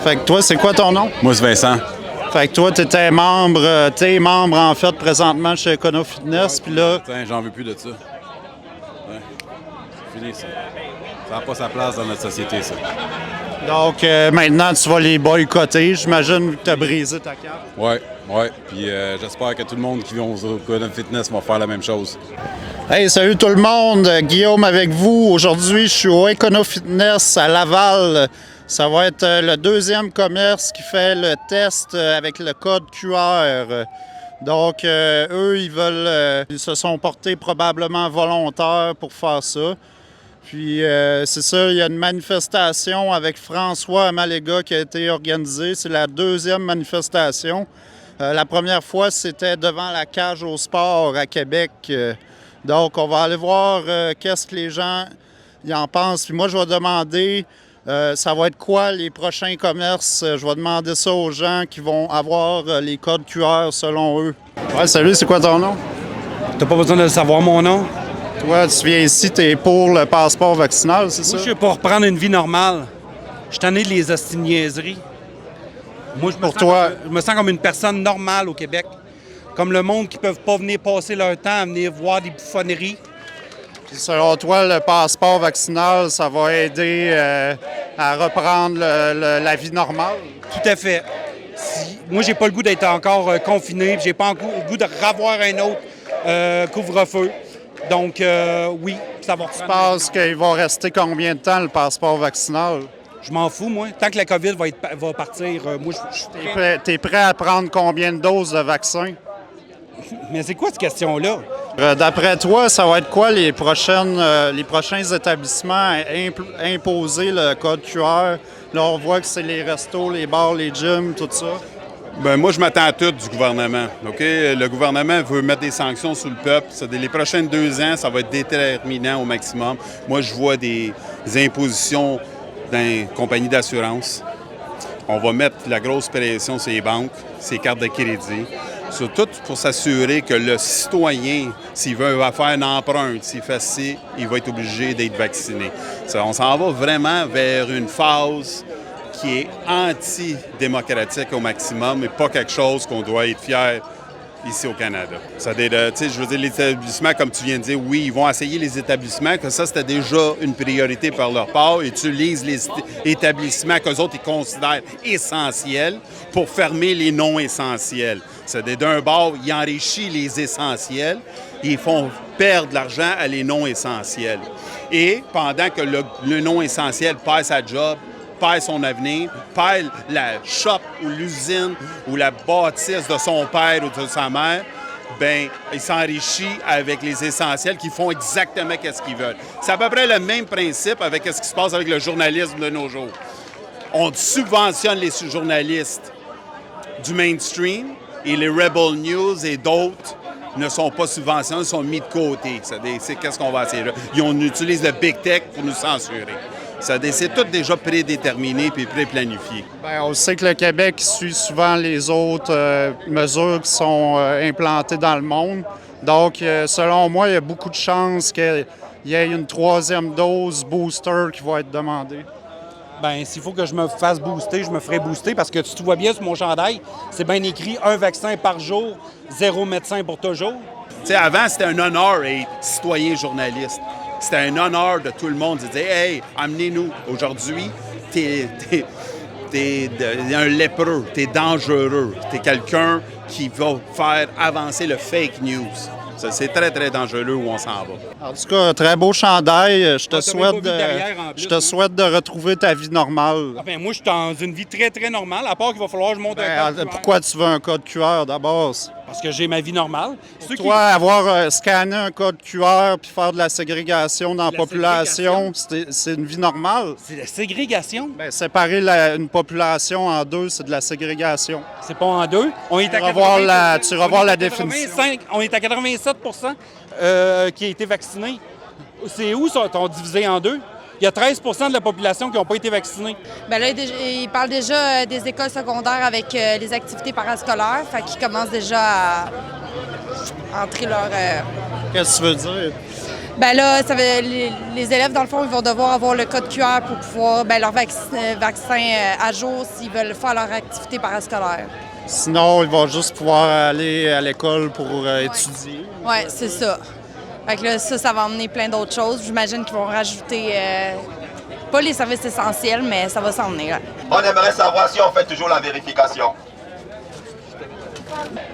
Fait que toi, c'est quoi ton nom? Moi, c'est Vincent. Fait que toi, t'es membre en fait présentement chez Econo Fitness, puis là, Tiens, j'en veux plus de ça. Ouais. C'est fini, ça. Ça n'a pas sa place dans notre société, ça. donc maintenant tu vas les boycotter, j'imagine, vu que t'as brisé ta carte. Ouais. Puis j'espère que tout le monde qui vient au Econo Fitness va faire la même chose. Hey, salut tout le monde, Guillaume avec vous. Aujourd'hui, je suis au Econo Fitness à Laval. Ça va être le deuxième commerce qui fait le test avec le code QR. Donc, eux, ils se sont portés probablement volontaires pour faire ça. Puis, c'est ça, il y a une manifestation avec François Amalega qui a été organisée. C'est la deuxième manifestation. La première fois, c'était devant la cage au sport à Québec. Donc, on va aller voir qu'est-ce que les gens y en pensent. Puis moi, je vais demander, ça va être quoi les prochains commerces? Je vais demander ça aux gens qui vont avoir les codes QR selon eux. Ouais, salut, c'est quoi ton nom? T'as pas besoin de savoir mon nom. Toi, tu viens ici, t'es pour le passeport vaccinal, c'est ça? Moi, je suis pour reprendre une vie normale. Je suis tanné de les hostiniaiseries. Moi, je me sens comme une personne normale au Québec. Comme le monde qui ne peuvent pas venir passer leur temps à venir voir des bouffonneries. Puis selon toi, le passeport vaccinal, ça va aider à reprendre la vie normale? Tout à fait. Moi, j'ai pas le goût d'être encore confiné, puis j'ai pas le goût de revoir un autre couvre-feu. Donc, oui, ça va reprendre. Tu penses qu'il va rester combien de temps, le passeport vaccinal? Je m'en fous, moi. Tant que la COVID va partir, moi, T'es prêt à prendre combien de doses de vaccin? Mais c'est quoi cette question-là? D'après toi, ça va être quoi les prochains établissements à imposer le code QR? Là, on voit que c'est les restos, les bars, les gyms, tout ça. Ben moi, je m'attends à tout du gouvernement. OK? Le gouvernement veut mettre des sanctions sur le peuple. Les prochaines 2 ans, ça va être déterminant au maximum. Moi, je vois des impositions dans les compagnies d'assurance. On va mettre la grosse pression sur les banques, ces cartes de crédit. Surtout pour s'assurer que le citoyen, s'il veut faire une empreinte, s'il fait ci, il va être obligé d'être vacciné. On s'en va vraiment vers une phase qui est anti-démocratique au maximum et pas quelque chose qu'on doit être fier ici au Canada. Je veux dire, les établissements, comme tu viens de dire, oui, ils vont essayer les établissements, que ça, c'était déjà une priorité par leur part. Ils utilisent les établissements qu'eux autres, ils considèrent essentiels pour fermer les non-essentiels. C'est d'un bord, ils enrichissent les essentiels et ils font perdre de l'argent à les non-essentiels. Et pendant que le non-essentiel perd sa job, perd son avenir, perd la shop ou l'usine ou la bâtisse de son père ou de sa mère, bien, il s'enrichit avec les essentiels qui font exactement ce qu'ils veulent. C'est à peu près le même principe avec ce qui se passe avec le journalisme de nos jours. On subventionne les journalistes du mainstream et les Rebel News et d'autres ne sont pas subventionnés, ils sont mis de côté. C'est qu'est-ce qu'on va essayer là? On utilise le Big Tech pour nous censurer. C'est tout déjà prédéterminé et pré-planifié. Bien, on sait que le Québec suit souvent les autres mesures qui sont implantées dans le monde. Donc, selon moi, il y a beaucoup de chances qu'il y ait une 3e dose booster qui va être demandée. Bien, s'il faut que je me fasse booster, je me ferai booster parce que tu vois bien sur mon chandail, c'est bien écrit 1 vaccin par jour, 0 médecin pour toujours. Tu sais, avant, c'était un honneur être citoyen journaliste. C'était un honneur de tout le monde de dire « Hey, amenez-nous. Aujourd'hui, t'es un lépreux, t'es dangereux, t'es quelqu'un qui va faire avancer le fake news. » C'est très, très dangereux où on s'en va. En tout cas, très beau chandail. Je te hein? souhaite de retrouver ta vie normale. Ah ben, moi, je suis dans une vie très, très normale, à part qu'il va falloir que je monte un code QR. Pourquoi tu veux un code QR d'abord? Parce que j'ai ma vie normale. Toi, avoir scanné un code QR puis faire de la ségrégation dans la population, c'est une vie normale? C'est la ségrégation? Bien, séparer une population en deux, c'est de la ségrégation. C'est pas en deux. On est à tu revois la définition. On est à 87 qui a été vacciné. C'est où ça, t'ont divisé en deux? Il y a 13 de la population qui n'ont pas été vaccinés. Bien là, il parle déjà des écoles secondaires avec les activités parascolaires, fait qu'ils commencent déjà à entrer leur... Qu'est-ce que tu veux dire? Ben là, les élèves, dans le fond, ils vont devoir avoir le code QR pour pouvoir leur vaccin à jour s'ils veulent faire leur activité parascolaire. Sinon, ils vont juste pouvoir aller à l'école pour étudier. Oui, c'est ça. Fait que là, ça va emmener plein d'autres choses. J'imagine qu'ils vont rajouter, pas les services essentiels, mais ça va s'en venir. On aimerait savoir si on fait toujours la vérification.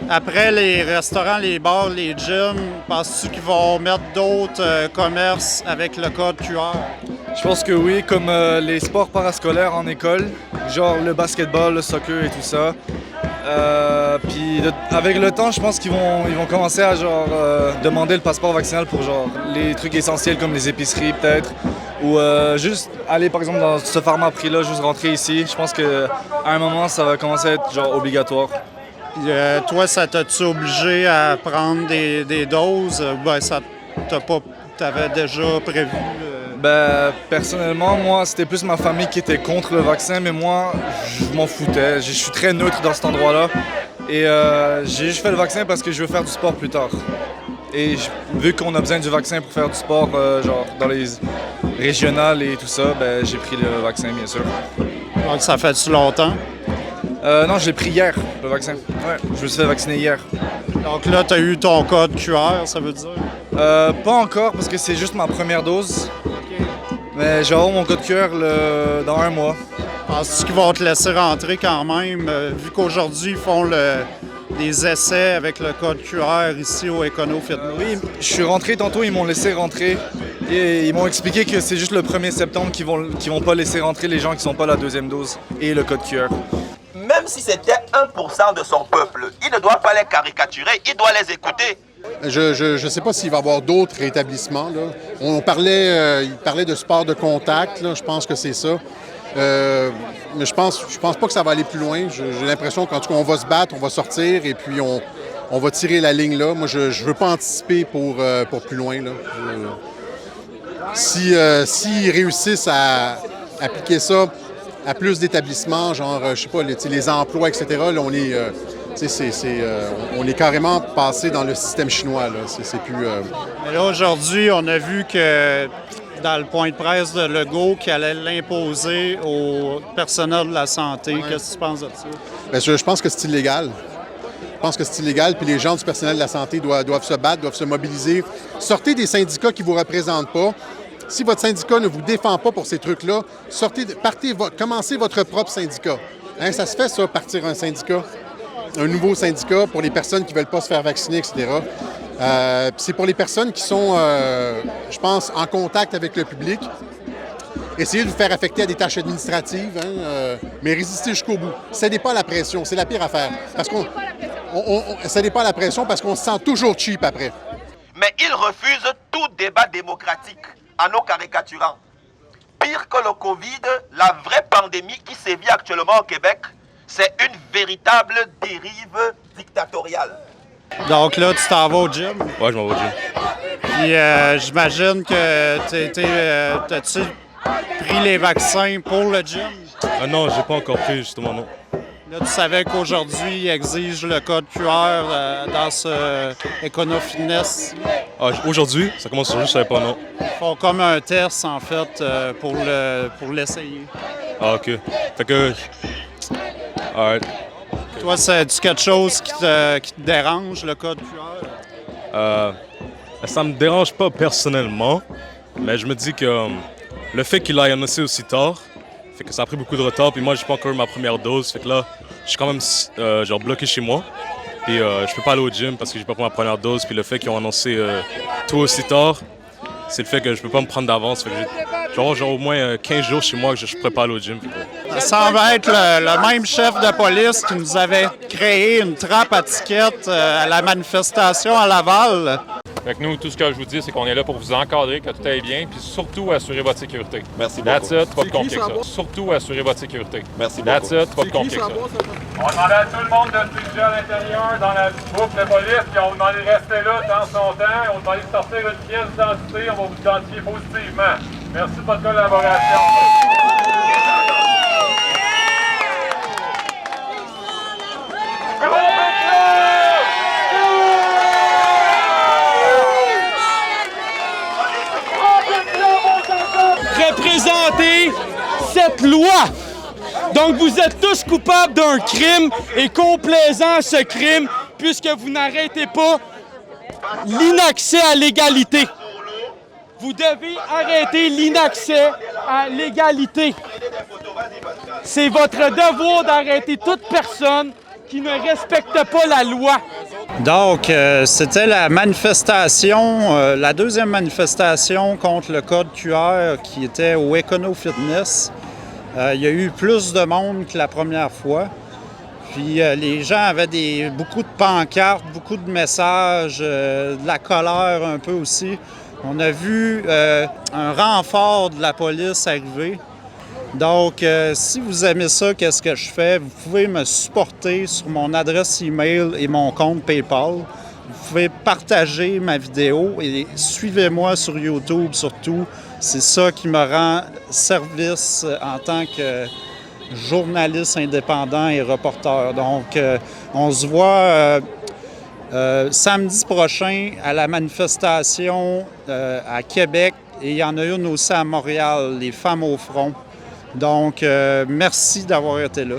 Après les restaurants, les bars, les gyms, penses-tu qu'ils vont mettre d'autres commerces avec le code QR? Je pense que oui, comme les sports parascolaires en école, genre le basketball, le soccer et tout ça. Puis avec le temps, je pense qu'ils vont commencer à demander le passeport vaccinal pour les trucs essentiels comme les épiceries peut-être. Ou juste aller par exemple dans ce Pharmaprix-là, juste rentrer ici. Je pense qu'à un moment, ça va commencer à être obligatoire. Puis, toi, ça t'a-tu obligé à prendre des doses? Ben, ça t'avais déjà prévu? Ben, personnellement, moi, c'était plus ma famille qui était contre le vaccin, mais moi, je m'en foutais. Je suis très neutre dans cet endroit-là. Et j'ai juste fait le vaccin parce que je veux faire du sport plus tard. Et vu qu'on a besoin du vaccin pour faire du sport, dans les régionales et tout ça, ben, j'ai pris le vaccin, bien sûr. Donc, ça fait-tu longtemps? Non, je l'ai pris hier, le vaccin. Ouais, je me suis fait vacciner hier. Donc là, tu as eu ton code QR, ça veut dire? Pas encore, parce que c'est juste ma première dose. Mais je vais avoir mon code QR dans un mois. Penses-tu qu'ils vont te laisser rentrer quand même, vu qu'aujourd'hui, ils font des essais avec le code QR ici au Econo-Fitness? Oui, je suis rentré tantôt, ils m'ont laissé rentrer. Et ils m'ont expliqué que c'est juste le 1er septembre qu'ils vont pas laisser rentrer les gens qui sont pas la deuxième dose et le code QR. Même si c'était 1% de son peuple, il ne doit pas les caricaturer, il doit les écouter. Je ne sais pas s'il va y avoir d'autres rétablissements. Là. Il parlait de sport de contact, là. Je pense que c'est ça. Mais je pense pas que ça va aller plus loin. J'ai l'impression qu'en tout cas, on va se battre, on va sortir et puis on va tirer la ligne là. Moi, je ne veux pas anticiper pour plus loin. Là. S'ils réussissent à appliquer ça à plus d'établissements, je sais pas, les emplois, etc., là, on est carrément passé dans le système chinois. Là. C'est plus... Mais là, aujourd'hui, on a vu que dans le point de presse de Legault qu'il allait l'imposer au personnel de la santé. Ouais. Qu'est-ce que tu penses de ça? Bien, je pense que c'est illégal. Je pense que c'est illégal, puis les gens du personnel de la santé doivent se battre, doivent se mobiliser. Sortez des syndicats qui ne vous représentent pas. Si votre syndicat ne vous défend pas pour ces trucs-là, commencez votre propre syndicat. Hein, ça se fait, ça, partir un syndicat, un nouveau syndicat pour les personnes qui ne veulent pas se faire vacciner, etc. C'est pour les personnes qui sont, je pense, en contact avec le public. Essayez de vous faire affecter à des tâches administratives, mais résistez jusqu'au bout. Cédez pas à la pression, c'est la pire affaire. Parce cédez pas à la pression parce qu'on se sent toujours cheap après. Mais il refuse tout débat démocratique en nous caricaturant. Pire que le Covid, la vraie pandémie qui sévit actuellement au Québec, c'est une véritable dérive dictatoriale. Donc là, tu t'en vas au gym? Ouais, je m'en vais au gym. Puis j'imagine que t'as-tu pris les vaccins pour le gym? Non, j'ai pas encore pris, justement, non. Là, tu savais qu'aujourd'hui, ils exigent le code QR dans ce Econo-Fitness. Ah, aujourd'hui? Ça commence aujourd'hui, je savais pas, non. Ils font comme un test, en fait, pour l'essayer. Ah, OK. Fait que... Alright. Toi, c'est-tu quelque chose qui te dérange, le code QR? Ça me dérange pas personnellement, mais je me dis que le fait qu'il ait annoncé aussi tard, fait que ça a pris beaucoup de retard, puis moi, j'ai pas encore eu ma première dose, fait que là, je suis quand même bloqué chez moi, puis je peux pas aller au gym parce que j'ai pas pris ma première dose, puis le fait qu'ils ont annoncé tout aussi tard, c'est le fait que je peux pas me prendre d'avance, fait que j'ai au moins 15 jours chez moi que je pourrais pas aller au gym. Ça semble être le même chef de police qui nous avait créé une trappe à tickets à la manifestation à Laval. Fait que nous, tout ce que je vous dis, c'est qu'on est là pour vous encadrer, que tout aille bien, puis surtout assurer votre sécurité. Merci beaucoup. That's it, pas de compliqué que ça. Surtout assurer votre sécurité. Merci beaucoup. That's it, pas de compliqué que ça. On va demander à tout le monde de se diriger à l'intérieur dans la boucle de police, puis on va demander de rester là tant son temps, on va demander de sortir une pièce d'identité, on va vous identifier positivement. Merci de votre collaboration. Donc, vous êtes tous coupables d'un crime et complaisants à ce crime puisque vous n'arrêtez pas l'inaccès à l'égalité. Vous devez arrêter l'inaccès à l'égalité. C'est votre devoir d'arrêter toute personne qui ne respecte pas la loi. Donc, c'était la manifestation, la deuxième manifestation contre le code QR qui était au Econo Fitness. Il y a eu plus de monde que la première fois. Puis les gens avaient beaucoup de pancartes, beaucoup de messages, de la colère un peu aussi. On a vu un renfort de la police arriver. Donc, si vous aimez ça, qu'est-ce que je fais? Vous pouvez me supporter sur mon adresse email et mon compte PayPal. Vous pouvez partager ma vidéo et suivez-moi sur YouTube surtout. C'est ça qui me rend service en tant que journaliste indépendant et reporter. Donc, on se voit samedi prochain à la manifestation à Québec et il y en a une aussi à Montréal, les Femmes au front. Donc, merci d'avoir été là.